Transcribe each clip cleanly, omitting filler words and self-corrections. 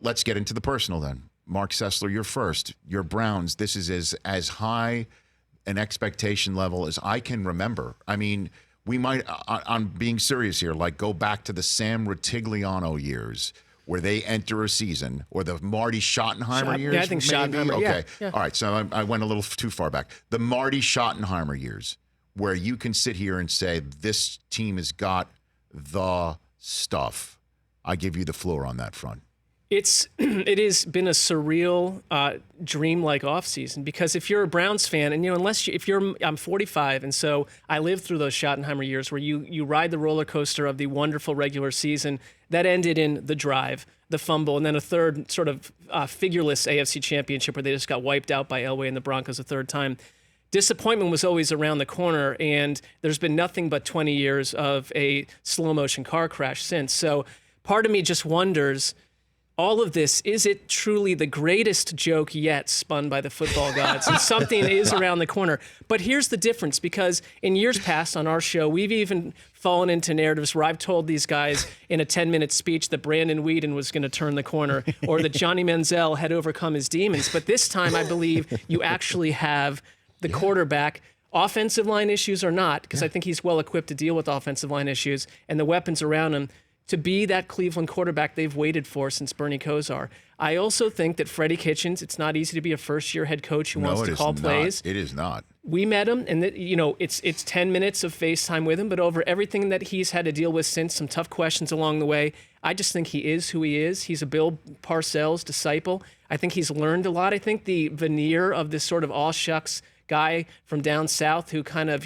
let's get into the personal then. Marc Sessler, you're first. Your Browns, this is as high an expectation level as I can remember. I mean, we might, I'm being serious here, like go back to the Sam Rutigliano years where they enter a season, or the Marty Schottenheimer years. Yeah, I think maybe? Schottenheimer. Okay. Yeah. All right, so I went a little too far back. The Marty Schottenheimer years, where you can sit here and say, this team has got the stuff. I give you the floor on that front. It has been a surreal, dream-like offseason, because if you're a Browns fan, and I'm 45, and so I lived through those Schottenheimer years where you ride the roller coaster of the wonderful regular season that ended in the drive, the fumble, and then a third sort of figureless AFC championship where they just got wiped out by Elway and the Broncos a third time. Disappointment was always around the corner, and there's been nothing but 20 years of a slow-motion car crash since. So part of me just wonders, all of this, is it truly the greatest joke yet spun by the football gods? And something is around the corner. But here's the difference, because in years past on our show, we've even fallen into narratives where I've told these guys in a 10-minute speech that Brandon Weeden was going to turn the corner, or that Johnny Manziel had overcome his demons. But this time, I believe you actually have the quarterback. Offensive line issues or not, because I think he's well equipped to deal with offensive line issues, and the weapons around him to be that Cleveland quarterback they've waited for since Bernie Kosar. I also think that Freddie Kitchens, it's not easy to be a first-year head coach who wants to call plays. It is not. We met him, and it's 10 minutes of FaceTime with him, but over everything that he's had to deal with since, some tough questions along the way, I just think he is who he is. He's a Bill Parcells disciple. I think he's learned a lot. I think the veneer of this sort of all-shucks guy from down south who kind of,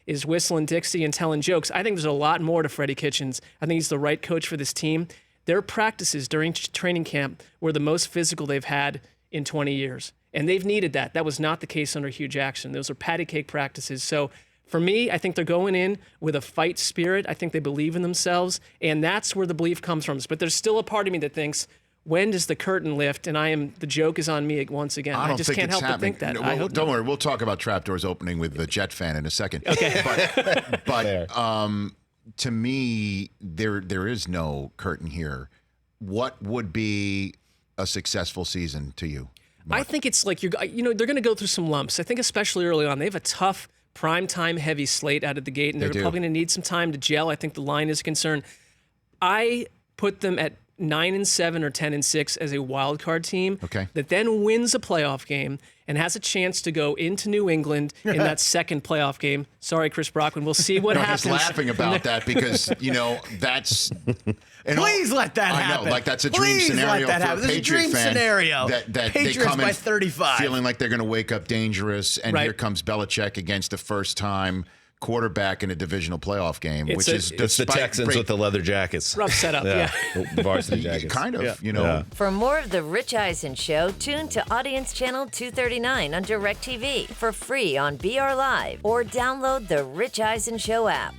is whistling Dixie and telling jokes. I think there's a lot more to Freddie Kitchens. I think he's the right coach for this team. Their practices during training camp were the most physical they've had in 20 years. And they've needed that. That was not the case under Hugh Jackson. Those are patty cake practices. So for me, I think they're going in with a fight spirit. I think they believe in themselves. And that's where the belief comes from. But there's still a part of me that thinks, when does the curtain lift? And the joke is on me once again. I just can't help but think that. No, don't worry. We'll talk about Trapdoors opening with the Jet fan in a second. Okay. But to me, there is no curtain here. What would be a successful season to you, Marc? I think it's like they're going to go through some lumps. I think especially early on, they have a tough primetime heavy slate out of the gate, and they're probably going to need some time to gel. I think the line is a concern. I put them at 9-7 or 10-6 as a wild card team that then wins a playoff game and has a chance to go into New England in that second playoff game. Sorry, Chris Brockman. We'll see what happens. He's laughing about that because, that's... Please let that happen. I know, like that's a dream scenario for a Patriot fan. Scenario. That Patriots they come by in 35. feeling like they're going to wake up dangerous, and here comes Belichick against the first-time quarterback in a divisional playoff game, it's the Texans with the leather jackets. Rough setup, yeah. Varsity jackets. Kind of, For more of The Rich Eisen Show, tune to Audience Channel 239 on DirecTV for free on BR Live, or download the Rich Eisen Show app.